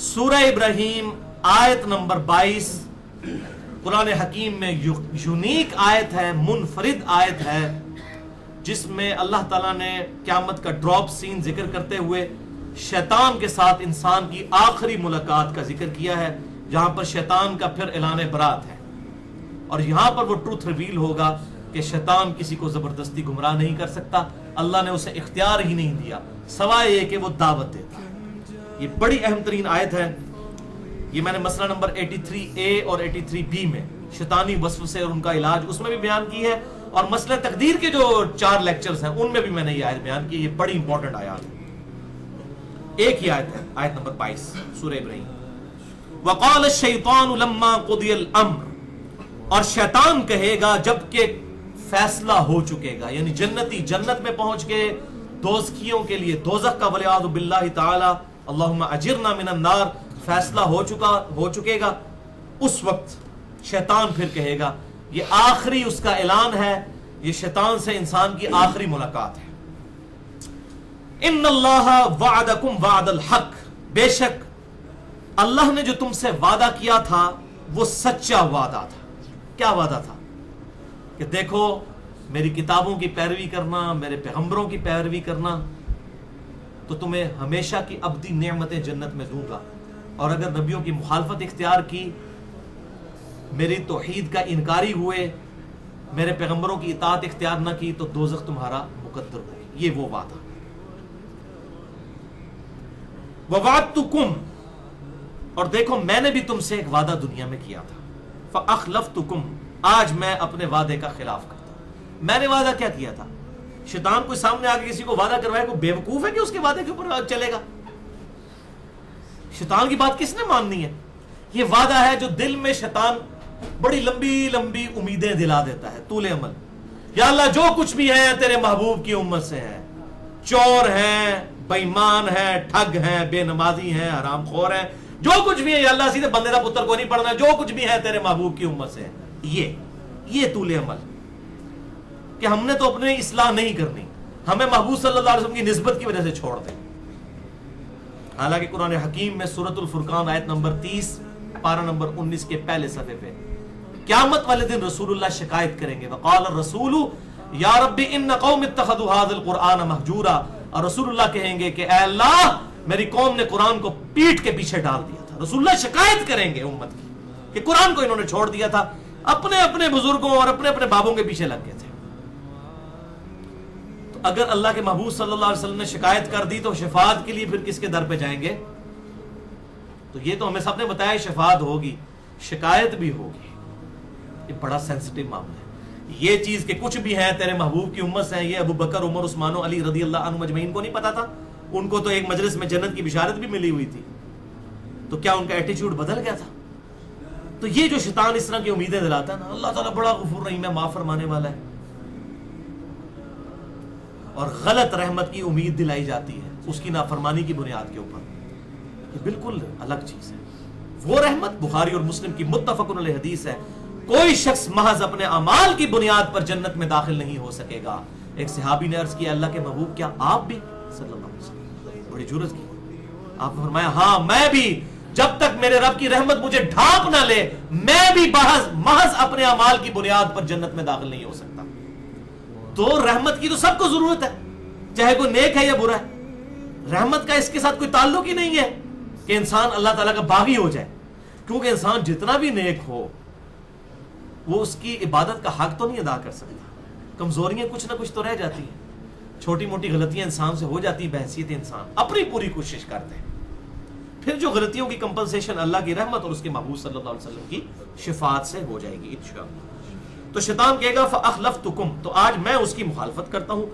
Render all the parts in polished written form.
سورہ ابراہیم آیت نمبر 22 قرآن حکیم میں یونیک آیت ہے، منفرد آیت ہے، جس میں اللہ تعالیٰ نے قیامت کا ڈراپ سین ذکر کرتے ہوئے شیطان کے ساتھ انسان کی آخری ملاقات کا ذکر کیا ہے، جہاں پر شیطان کا پھر اعلان برات ہے، اور یہاں پر وہ ٹروتھ ریویل ہوگا کہ شیطان کسی کو زبردستی گمراہ نہیں کر سکتا، اللہ نے اسے اختیار ہی نہیں دیا سوائے یہ کہ وہ دعوت دیتا۔ یہ بڑی اہم ترین آیت ہے، یہ میں نے مسئلہ نمبر 83A اور 83B میں شیطانی وسوسے اور ان کا علاج اس میں بھی بیان کی ہے، اور مسئلہ تقدیر کے جو 4 لیکچرز ہیں ان میں بھی میں نے یہ آیت بیان کی۔ یہ بڑی امپورٹنٹ آیات ہے، ایک ہی آیت ہے، آیت نمبر 22 سورہ ابراہیم۔ وقال الشیطان لما قضی الامر، اور شیطان کہے گا جب کہ فیصلہ ہو چکے گا، یعنی جنتی جنت میں پہنچ کے دوزخیوں کے لیے دوزخ کا والعیاذ باللہ تعالی اللہم اجرنا من النار فیصلہ ہو چکے گا، اس وقت شیطان پھر کہے گا، یہ آخری اس کا اعلان ہے، یہ شیطان سے انسان کی آخری ملاقات ہے۔ ان اللہ وعدکم وعد الحق، بے شک اللہ نے جو تم سے وعدہ کیا تھا وہ سچا وعدہ تھا۔ کیا وعدہ تھا؟ کہ دیکھو میری کتابوں کی پیروی کرنا، میرے پیغمبروں کی پیروی کرنا تو تمہیں ہمیشہ کی ابدی نعمتیں جنت میں دوں گا، اور اگر نبیوں کی مخالفت اختیار کی، میری توحید کا انکاری ہوئے، میرے پیغمبروں کی اطاعت اختیار نہ کی تو دوزخ تمہارا مقدر ہوگی۔ یہ وہ وعدہ۔ وَوَعَدْتُكُمْ، اور دیکھو میں نے بھی تم سے ایک وعدہ دنیا میں کیا تھا، فَأَخْلَفْتُكُمْ، آج میں اپنے وعدے کا خلاف کرتا ہوں۔ میں نے وعدہ کیا کیا تھا؟ شیطان کوئی سامنے آ کے کسی کو وعدہ کروائے، کوئی بیوقوف ہے کہ اس کے وعدے کے اوپر چلے گا؟ شیطان کی بات کس نے ماننی ہے؟ یہ وعدہ ہے جو دل میں شیطان بڑی لمبی لمبی امیدیں دلا دیتا ہے، طول عمل۔ یا اللہ جو کچھ بھی ہے تیرے محبوب کی امت سے ہے، چور ہیں، بے ایمان ہیں، ٹھگ ہیں، بے نمازی ہیں، حرام خور ہیں، جو کچھ بھی ہے یا اللہ سیدھے بندے دا پتر کو نہیں پڑھنا، جو کچھ بھی ہے تیرے محبوب کی امت سے ہے۔ یہ طول عمل کہ ہم نے تو اپنے اصلاح نہیں کرنی، ہمیں محبوب صلی اللہ علیہ وسلم کی نسبت کی وجہ سے چھوڑ دیں۔ حالانکہ قرآن حکیم میں سورۃ الفرقان آیت نمبر 30 پارہ نمبر 19 کے پہلے صفحے پہ قیامت والے دن رسول اللہ شکایت کریں گے، وقال الرسول یا رب ان قوم اتخذوا هذا القرآن مہجورا، اور رسول اللہ کہیں گے کہ اے اللہ میری قوم نے قرآن کو پیٹھ کے پیچھے ڈال دیا تھا۔ رسول اللہ شکایت کریں گے امت کی کہ قرآن کو انہوں نے چھوڑ دیا تھا، اپنے اپنے بزرگوں اور اپنے اپنے بابوں کے پیچھے لگ گئے تھے۔ تو اگر اللہ کے محبوب صلی اللہ علیہ وسلم نے شکایت کر دی تو شفاعت کے لیے پھر کس کے در پہ جائیں گے؟ تو یہ تو ہمیں سب نے بتایا شفاعت ہوگی، شکایت بھی ہوگی، یہ بڑا سینسٹیو معاملہ ہے۔ یہ چیز کہ کچھ بھی ہے تیرے محبوب کی امت سے ہیں، یہ ابو بکر، عمر، عثمان و علی رضی اللہ عنہم اجمعین کو نہیں پتا تھا؟ ان کو تو ایک مجلس میں جنت کی بشارت بھی ملی ہوئی تھی، تو کیا ان کا ایٹیچیوڈ بدل گیا تھا؟ تو یہ جو شیطان اس طرح کی امیدیں دلاتا ہے نا، اللہ تعالیٰ بڑا غفور رحیم ہے، معاف فرمانے والا ہے، اور غلط رحمت کی امید دلائی جاتی ہے اس کی نافرمانی کی بنیاد کے اوپر، یہ بالکل الگ چیز ہے۔ وہ رحمت بخاری اور مسلم کی متفق علیہ حدیث ہے، کوئی شخص محض اپنے اعمال کی بنیاد پر جنت میں داخل نہیں ہو سکے گا۔ ایک صحابی نے عرض کیا اللہ کے محبوب کیا آپ بھی؟ صلی اللہ علیہ وسلم بڑی جرأت کی، آپ نے فرمایا ہاں میں بھی، جب تک میرے رب کی رحمت مجھے ڈھانپ نہ لے میں بھی محض اپنے اعمال کی بنیاد پر جنت میں داخل نہیں ہو سکتا۔ تو رحمت کی تو سب کو ضرورت ہے، چاہے کوئی نیک ہے یا برا ہے، رحمت کا اس کے ساتھ کوئی تعلق ہی نہیں ہے کہ انسان اللہ تعالیٰ کا باغی ہو جائے، کیونکہ انسان جتنا بھی نیک ہو وہ اس کی عبادت کا حق تو نہیں ادا کر سکتا، کمزوریاں کچھ نہ کچھ تو رہ جاتی ہیں، چھوٹی موٹی غلطیاں انسان سے ہو جاتی ہیں، بحیثیت انسان اپنی پوری کوشش کرتے ہیں، پھر جو غلطیوں کی کمپنسیشن اللہ کی رحمت اور اس کے محبوب صلی اللہ علیہ وسلم کی شفاعت سے ہو جائے گی انشاءاللہ۔ تو شیطان کہے گا فَأَخْلَفْتُكُمْ، تو آج میں اس کی مخالفت کرتا ہوں،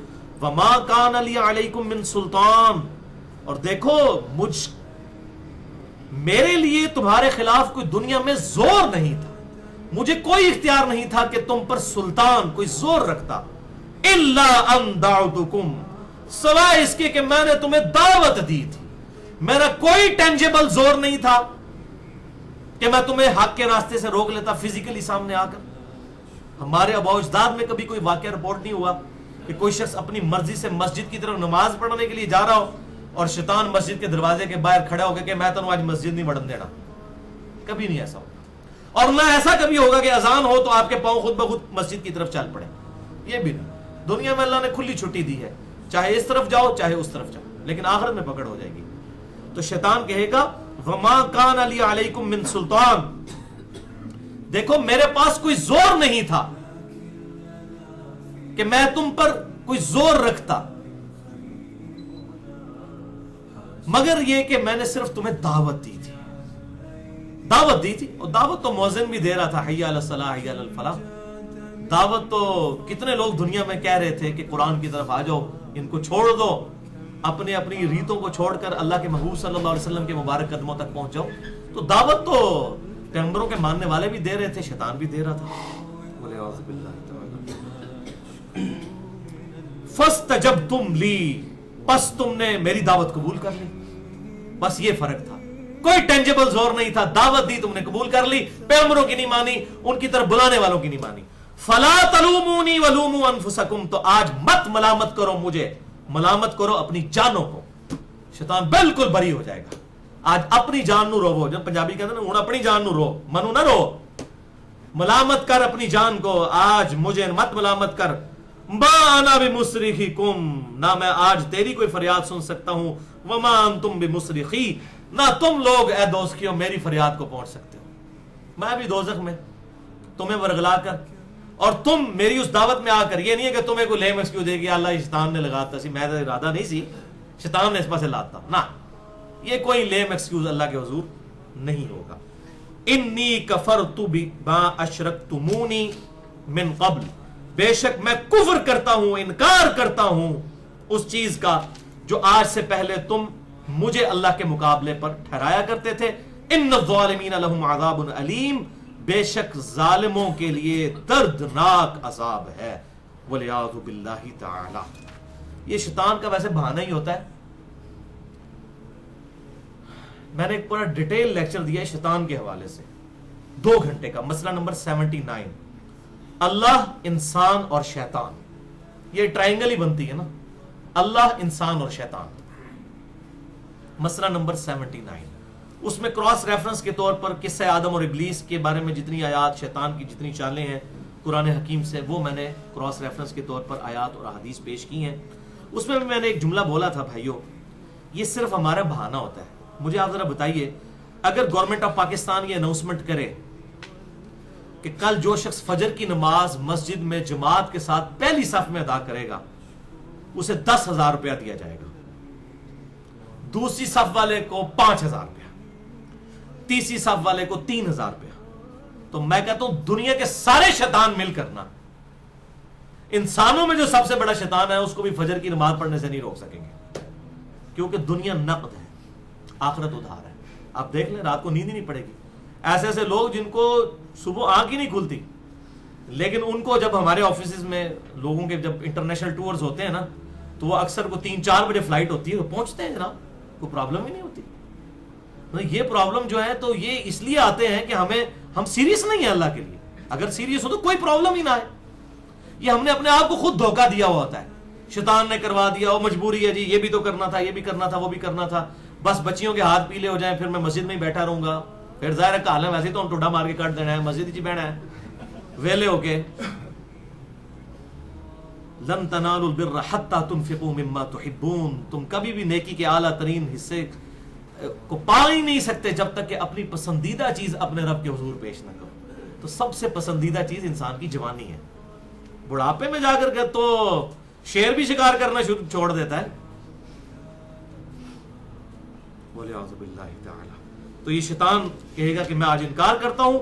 وَمَا كَانَ لِي عَلَيْكُمْ مِنْ سُلْطَان، اور دیکھو میرے لیے تمہارے خلاف کوئی دنیا میں زور نہیں تھا، مجھے کوئی اختیار نہیں تھا کہ تم پر سلطان کوئی زور رکھتا، إِلَّا أَن دَعُوتُكُمْ، سوائے اس کے کہ میں نے تمہیں دعوت دی تھی، میرا کوئی ٹینجیبل زور نہیں تھا کہ میں تمہیں حق کے راستے سے روک لیتا فزیکلی سامنے آ کر۔ ہمارے آباء و اجداد میں کبھی کوئی واقعہ رپورٹ نہیں ہوا کہ کوئی شخص اپنی مرضی سے مسجد کی طرف نماز پڑھنے کے لیے جا رہا ہو اور شیطان مسجد کے دروازے کے باہر کھڑا ہو کہ میں تنوں آج مسجد نہیں وڑن دینا. کبھی نہیں ایسا ہوگا. اور نہ ایسا کبھی ہوگا کہ اذان ہو تو آپ کے پاؤں خود بخود مسجد کی طرف چل پڑے. یہ بھی نہیں. دنیا میں اللہ نے کھلی چھٹی دی ہے, چاہے اس طرف جاؤ چاہے اس طرف جاؤ, لیکن آخرت میں پکڑ ہو جائے گی. تو شیطان کہے گا وما کان علی علیکم من سلطان, دیکھو میرے پاس کوئی زور نہیں تھا کہ میں تم پر کوئی زور رکھتا, مگر یہ کہ میں نے صرف تمہیں دعوت دی تھی. دعوت دی تھی, اور دعوت تو مؤذن بھی دے رہا تھا, حی علی الصلاح حی علی الفلاح. دعوت تو کتنے لوگ دنیا میں کہہ رہے تھے کہ قرآن کی طرف آ جاؤ, ان کو چھوڑ دو, اپنی ریتوں کو چھوڑ کر اللہ کے محبوب صلی اللہ علیہ وسلم کے مبارک قدموں تک پہنچ جاؤ. تو دعوت تو پیغمبروں کے ماننے والے بھی دے رہے تھے, شیطان بھی دے رہا تھا. فاستجبتم لی, بس تم نے میری دعوت قبول کر لی. بس یہ فرق تھا, کوئی ٹینجیبل زور نہیں تھا. دعوت دی تم نے قبول کر لی, پیغمبروں کی نہیں مانی, ان کی طرف بلانے والوں کی نہیں مانی. فلا تلومونی ولوموا انفسکم, تو آج مت ملامت کرو مجھے, ملامت کرو اپنی جانوں کو. شیطان بالکل بری ہو جائے گا. آج اپنی جان نو رو, جب پنجابی کہتے ہیں نا, ہوں اپنی جان نو رو, منو نہ رو, ملامت کر اپنی جان کو. آج مجھے مت ملامت کر. ما انا بمصرخکم, نہ میں آج تیری کوئی فریاد سن سکتا ہوں. وما انتم بمصرخی, نہ تم لوگ اے دوستیوں میری فریاد کو پہنچ سکتے ہو. میں بھی دوزخ میں تمہیں ورگلا کر, اور تم میری اس دعوت میں آ کر, یہ نہیں ہے کہ تمہیں کوئی لیم ایکسکیوز دے گی اللہ شیطان نے لگاتا سی, میں تو ارادہ نہیں سی, شیطان نے اس پاس سے لاتا نہ, یہ کوئی لیم ایکسکیوز اللہ کے حضور نہیں ہوگا. انی کفرت بما اشرکتمونی من قبل, بے شک میں کفر کرتا ہوں, انکار کرتا ہوں اس چیز کا جو آج سے پہلے تم مجھے اللہ کے مقابلے پر ٹھہرایا کرتے تھے. ان الظالمین لهم عذاب علیم, بے شک ظالموں کے لیے دردناک عذاب ہے. والعیاذ باللہ تعالی. یہ شیطان کا ویسے بہانہ ہی ہوتا ہے. میں نے ایک پورا ڈیٹیل لیکچر دیا ہے شیطان کے حوالے سے, 2 گھنٹے کا. مسئلہ نمبر 79, اللہ, انسان اور شیطان. یہ ٹرائنگل ہی بنتی ہے نا, اللہ, انسان اور شیطان. مسئلہ نمبر 79, اس میں کراس ریفرنس کے طور پر قصہ آدم اور ابلیس کے بارے میں جتنی آیات, شیطان کی جتنی چالیں ہیں قرآن حکیم سے, وہ میں نے کراس ریفرنس کے طور پر آیات اور احادیث پیش کی ہیں. اس میں بھی میں نے ایک جملہ بولا تھا, بھائیو یہ صرف ہمارا بہانہ ہوتا ہے. مجھے آپ ذرا بتائیے, اگر گورنمنٹ آف پاکستان یہ اناؤنسمنٹ کرے کہ کل جو شخص فجر کی نماز مسجد میں جماعت کے ساتھ پہلی صف میں ادا کرے گا اسے 10,000 روپیہ دیا جائے گا, دوسری صف والے کو 5,000 روپیہ, تیسری صف والے کو 3,000 روپیہ, تو میں کہتا ہوں دنیا کے سارے شیطان مل کرنا, انسانوں میں جو سب سے بڑا شیطان ہے اس کو بھی فجر کی نماز پڑھنے سے نہیں روک سکیں گے, کیونکہ دنیا نقد ہے, آخرت ادھار ہے. آپ دیکھ لیں رات کو نیند ہی نہیں پڑے گی. ایسے ایسے لوگ جن کو صبح آنکھ ہی نہیں کھلتی, لیکن ان کو جب ہمارے آفیسز میں لوگوں کے جب انٹرنیشنل ٹورز ہوتے ہیں نا, تو وہ اکثر کو 3-4 بجے فلائٹ ہوتی ہے تو پہنچتے ہیں جناب, کوئی پرابلم ہی نہیں ہوتی. یہ پرابلم جو ہے تو یہ اس لیے آتے ہیں کہ ہم سیریس نہیں ہیں اللہ کے لیے. اگر سیریس ہو تو کوئی پرابلم ہی نہ آئے. یہ ہم نے اپنے آپ کو خود دھوکہ دیا ہوا ہوتا ہے, شیطان نے کروا دیا, وہ مجبوری ہے جی, یہ بھی تو کرنا تھا, یہ بھی کرنا تھا, وہ بھی کرنا تھا, بس بچیوں کے ہاتھ پیلے ہو جائیں پھر میں مسجد میں ہی بیٹھا رہوں گا, پھر ظاہر ہے کال ہے ویسے تو ہم ٹوڈا مار کے کاٹ دینا ہے, مسجد ہی بہنا ہے ویلے ہو کے. لن تنالوا البر حتى تنفقوا مما تحبون, تم کبھی بھی نیکی کے اعلیٰ ترین حصے کو پا ہی نہیں سکتے جب تک کہ اپنی پسندیدہ چیز اپنے رب کے حضور پیش نہ کرو. تو سب سے پسندیدہ چیز انسان کی جوانی ہے. بڑھاپے میں جا کر کے تو شیر بھی شکار کرنا چھوڑ دیتا ہے. وَلِعَوْذُ بِاللَّهِ تَعَالَى. تو یہ شیطان کہے گا کہ میں آج انکار کرتا ہوں,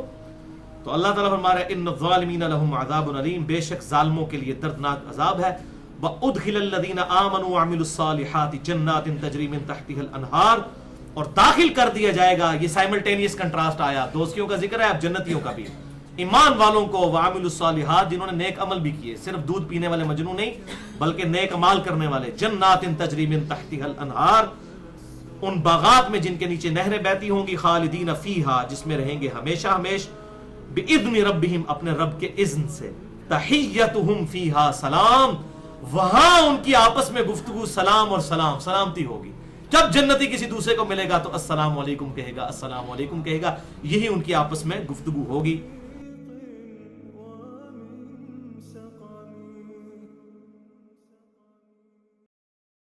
تو اللہ تعالیٰ فرما رہا ہے ان الظالمین لهم عذاب علیم, بے شک ظالموں کے لیے دردناک عذاب ہے. وَأُدْخِلَ الَّذِينَ آمَنُوا وَعَمِلُوا الصَّالِحَاتِ جَنَّاتٍ تَجْرِي مِن تَحْتِهَا الْأَنْهَارُ, اور داخل کر دیا جائے گا. یہ سائملٹینیس کنٹراسٹ آیا, دوستیوں کا ذکر ہے, اب جنتیوں کا بھی. ایمان والوں کو وَعَمِلُوا الصَّالِحَاتِ, جنہوں نے نیک عمل بھی کیے, صرف دودھ پینے والے مجنون نہیں بلکہ نیک عمال کرنے والے. جنات تجری من تحتها الانہار, ان باغات میں جن کے نیچے نہریں بہتی ہوں گی. خالدین فیہا, جس میں رہیں گے ہمیشہ ہمیش. بِإِذْنِ رَبِّهِمْ, اپنے رب کے اذن سے. تحیتہم فیہا سلام, وہاں ان کی آپس میں گفتگو سلام اور سلامتی ہوگی. جب جنتی کسی دوسرے کو ملے گا تو السلام علیکم کہے گا، السلام علیکم کہے گا، یہی ان کی آپس میں گفتگو ہوگی.